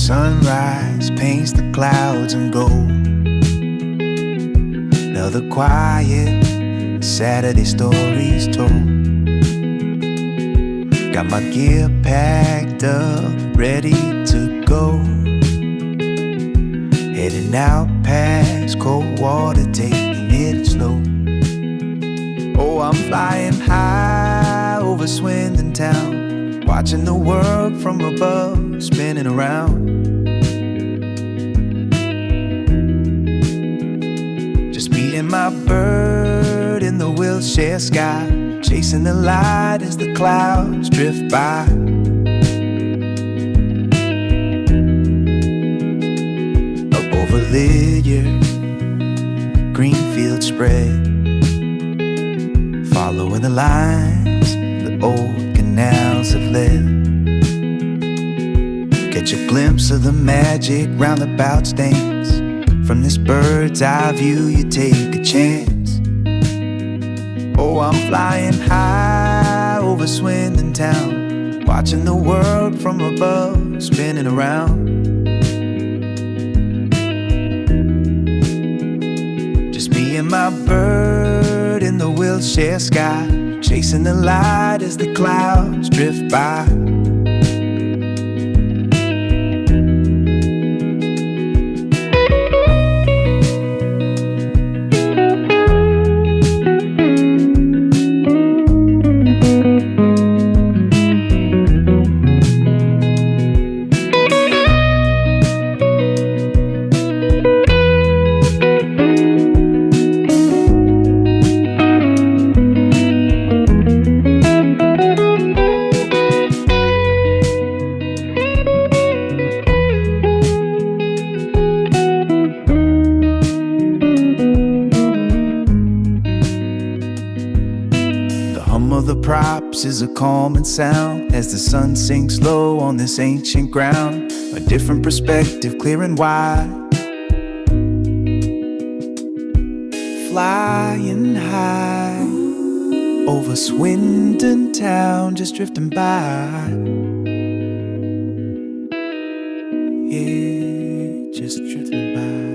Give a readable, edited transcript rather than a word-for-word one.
sunrise paints the clouds in gold. Another quiet Saturday stories told. Got my gear packed up, ready to go. Heading out past Coldwater, taking it slow. Oh, I'm flying high over Swindon town, watching the world from above, spinning around. Just me and my bird in the Wilshire sky, chasing the light as the clouds drift by. Up over Lydia, green fields spread, following the lines the old canals have led. Catch a glimpse of the magic roundabout stains. From this bird's eye view you take a chance. Oh, I'm flying high over Swindon town, watching the world from above, spinning around. Just me and my bird in the Wilshire sky, chasing the light as the clouds drift by. The props is a calming sound as the sun sinks low on this ancient ground. A different perspective, clear and wide, flying high over Swindon town, just drifting by. Yeah, just drifting by.